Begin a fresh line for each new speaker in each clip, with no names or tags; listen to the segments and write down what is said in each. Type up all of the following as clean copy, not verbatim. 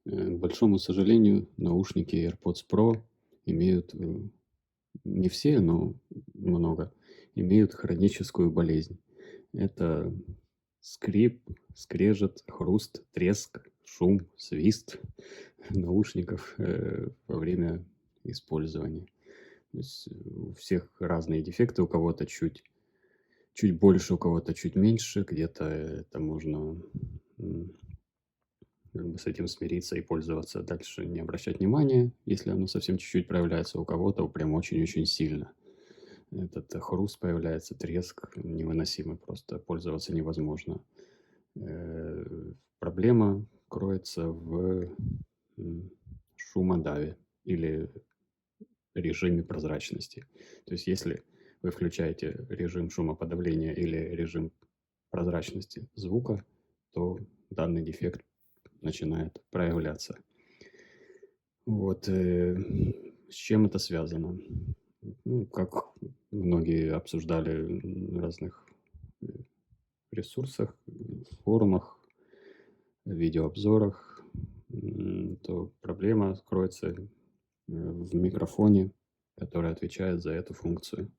К большому сожалению, наушники AirPods Pro имеют, не все, но много, имеют хроническую болезнь. Это скрип, скрежет, хруст, треск, шум, свист наушников во время использования. То есть у всех разные дефекты, у кого-то чуть больше, у кого-то чуть меньше, где-то это можно как бы с этим смириться и пользоваться, дальше не обращать внимания, если оно совсем чуть-чуть проявляется, у кого-то прям очень-очень сильно. Этот хруст появляется, треск невыносимый, просто пользоваться невозможно. Проблема кроется в шумодаве или режиме прозрачности. То есть если вы включаете режим шумоподавления или режим прозрачности звука, то данный дефект начинает проявляться. Вот, с чем это связано? Ну, как многие обсуждали на разных э, ресурсах, форумах, видеообзорах, то проблема кроется в микрофоне, который отвечает за эту функцию.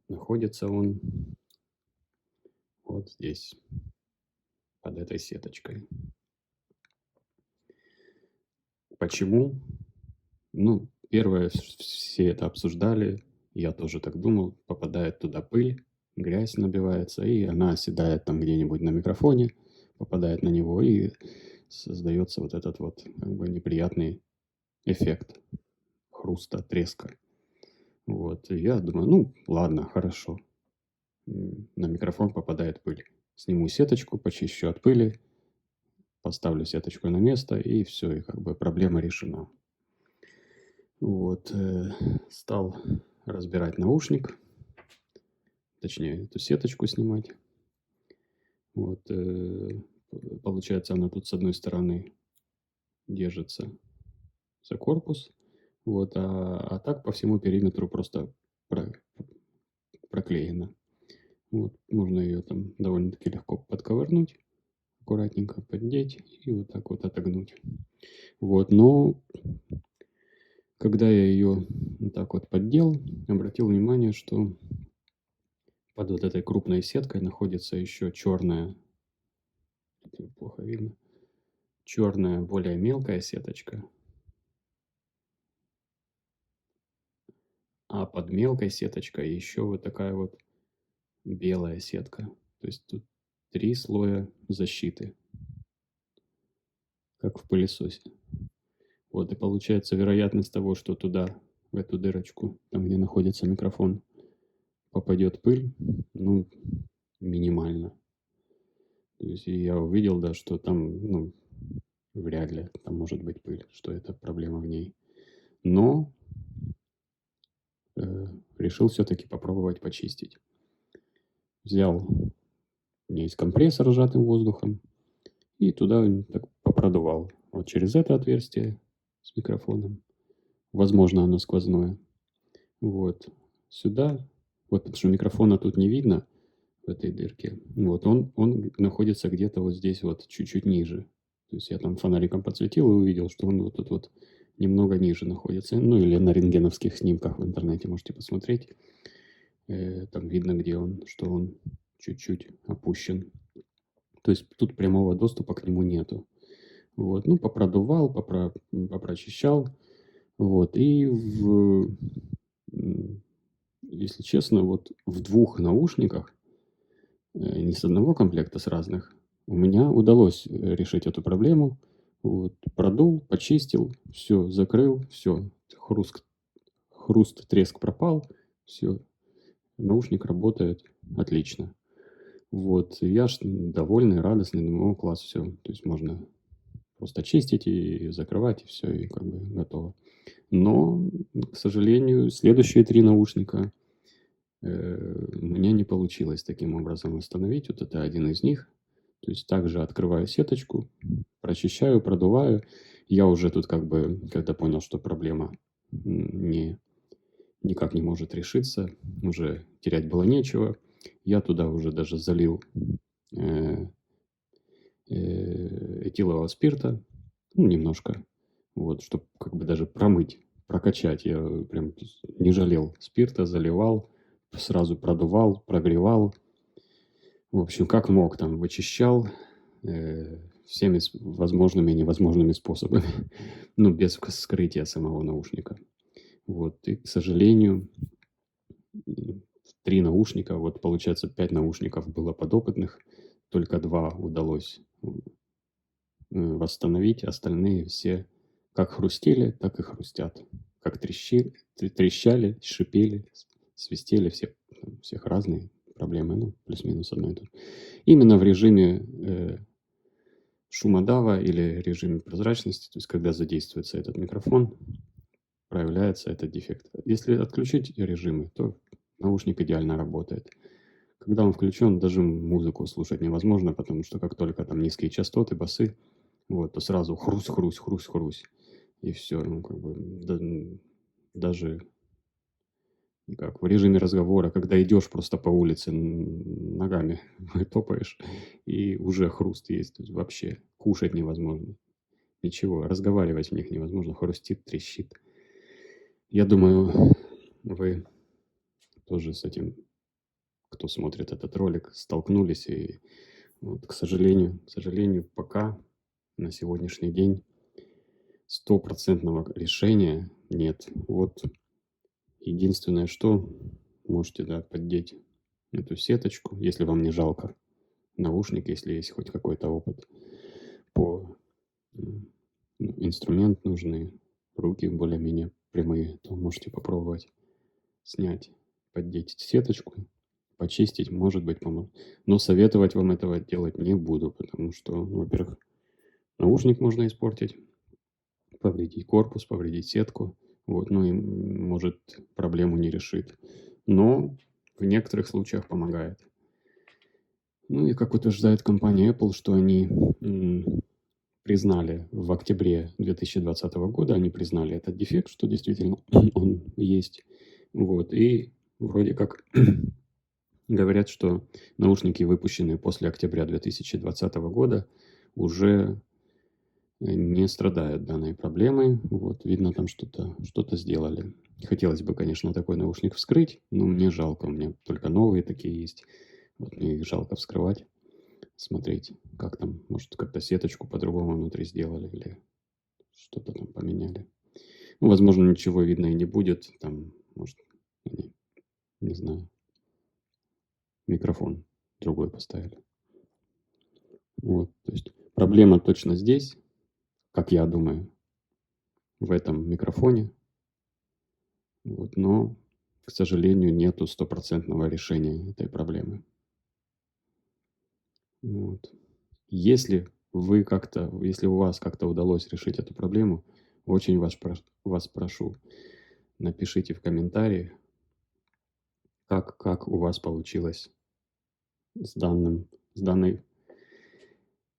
Находится он вот здесь, под этой сеточкой. Почему? Ну, первое, все это обсуждали, я тоже так думал, попадает туда пыль, грязь набивается, и она оседает там где-нибудь на микрофоне, попадает на него, и создается вот этот вот как бы неприятный эффект хруста, треска. Вот, и я думаю, ну, ладно, хорошо. На микрофон попадает пыль. Сниму сеточку, почищу от пыли, поставлю сеточку на место, и все, и как бы проблема решена. Вот, стал разбирать наушник, точнее, эту сеточку снимать. Вот, получается, она тут с одной стороны держится за корпус, вот, а так по всему периметру просто про- проклеена. Вот, можно ее там довольно-таки легко подковырнуть, аккуратненько поддеть и вот так вот отогнуть. Вот, но когда я ее вот так вот поддел, обратил внимание, что под вот этой крупной сеткой находится еще черная, плохо видно, черная, более мелкая сеточка, а под мелкой сеточкой еще вот такая вот белая сетка. То есть тут 3 слоя защиты, как в пылесосе. Вот и получается вероятность того, что туда, в эту дырочку, там где находится микрофон, попадет пыль, ну, минимально. То есть и я увидел, да, что там, ну, вряд ли там может быть пыль, что это проблема в ней. Но решил все-таки попробовать почистить. Взял, у меня есть компрессор сжатым воздухом, и туда так попродувал. Вот через это отверстие с микрофоном. Возможно, оно сквозное. Вот. Сюда. Вот, потому что микрофона тут не видно в этой дырке. Вот он находится где-то вот здесь вот, чуть-чуть ниже. То есть я там фонариком подсветил и увидел, что он вот тут вот немного ниже находится. Ну, или на рентгеновских снимках в интернете можете посмотреть. Там видно, где он, что он чуть-чуть опущен. То есть тут прямого доступа к нему нету. Вот, ну, попродувал, попрочищал. Вот, и если честно, вот в двух наушниках, не с одного комплекта, с разных, у меня удалось решить эту проблему. Вот, продул, почистил, все, закрыл, все, хруст, треск пропал, все, наушник работает отлично. Вот, и я ж довольный, радостный, думаю, о, класс, все, то есть можно просто чистить и закрывать, и все, и как бы готово. Но, к сожалению, следующие 3 наушника, у меня не получилось таким образом установить. Вот это один из них. То есть также открываю сеточку, прочищаю, продуваю. Я уже тут как бы, когда понял, что проблема не, никак не может решиться, уже терять было нечего, я туда уже даже залил этилового спирта, ну, немножко, вот, чтобы как бы даже промыть, прокачать. Я прям не жалел спирта, заливал, сразу продувал, прогревал. В общем, как мог, там вычищал всеми возможными и невозможными способами, ну, без скрытия самого наушника. Вот, и, к сожалению, 3 наушника, вот получается 5 наушников было подопытных, только 2 удалось восстановить, остальные все как хрустели, так и хрустят. Как трещали, шипели, свистели, у всех разные проблемы, ну, плюс-минус одно и то же. Именно в режиме шумодава или режиме прозрачности, то есть когда задействуется этот микрофон, проявляется этот дефект. Если отключить режимы, то наушник идеально работает. Когда он включен, даже музыку слушать невозможно, потому что как только там низкие частоты, басы, вот, то сразу хрусь, хрусь, хрусь, хрусь. И все, ну, как бы, даже как в режиме разговора, когда идешь просто по улице, ногами топаешь, и уже хруст есть. То есть вообще кушать невозможно. Ничего, разговаривать в них невозможно. Хрустит, трещит. Я думаю, вы тоже с этим, кто смотрит этот ролик, столкнулись. И вот, к сожалению, пока на сегодняшний день стопроцентного решения нет. Вот единственное, что можете, да, поддеть эту сеточку, если вам не жалко наушник, если есть хоть какой-то опыт по инструмент нужный, руки более-менее прямые, то можете попробовать снять, поддеть сеточку, почистить, может быть, поможет. Но советовать вам этого делать не буду, потому что, ну, во-первых, наушник можно испортить, повредить корпус, повредить сетку, вот, ну и может проблему не решит. Но в некоторых случаях помогает. Ну и как утверждает компания Apple, что они признали в октябре 2020 года, они признали этот дефект, что действительно он есть. Вот, и вроде как говорят, что наушники, выпущенные после октября 2020 года, уже не страдают данной проблемой. Вот, видно, там что-то сделали. Хотелось бы, конечно, такой наушник вскрыть, но мне жалко. У меня только новые такие есть. Вот мне их жалко вскрывать, смотреть, как там, может, как-то сеточку по-другому внутри сделали или что-то там поменяли. Ну, возможно, ничего видно и не будет. Там, может, они, не знаю, микрофон другой поставили. Вот, то есть проблема точно здесь, как я думаю, в этом микрофоне. Вот, но, к сожалению, нету стопроцентного решения этой проблемы. Вот. Если у вас как-то удалось решить эту проблему, очень вас прошу, напишите в комментарии, как у вас получилось с данной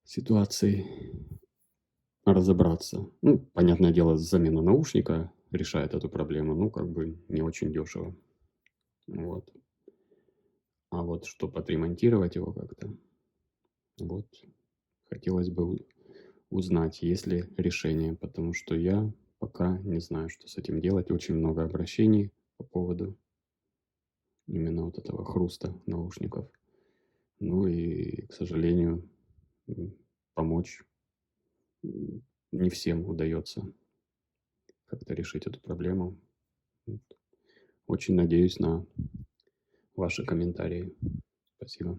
ситуацией разобраться. Ну, понятное дело, замена наушника решает эту проблему, ну, как бы не очень дешево. Вот. А вот чтобы отремонтировать его как-то, вот, хотелось бы узнать, есть ли решение, потому что я пока не знаю, что с этим делать. Очень много обращений по поводу именно вот этого хруста наушников. Ну и, к сожалению, помочь не всем удается как-то решить эту проблему. Вот. Очень надеюсь на ваши комментарии. Спасибо.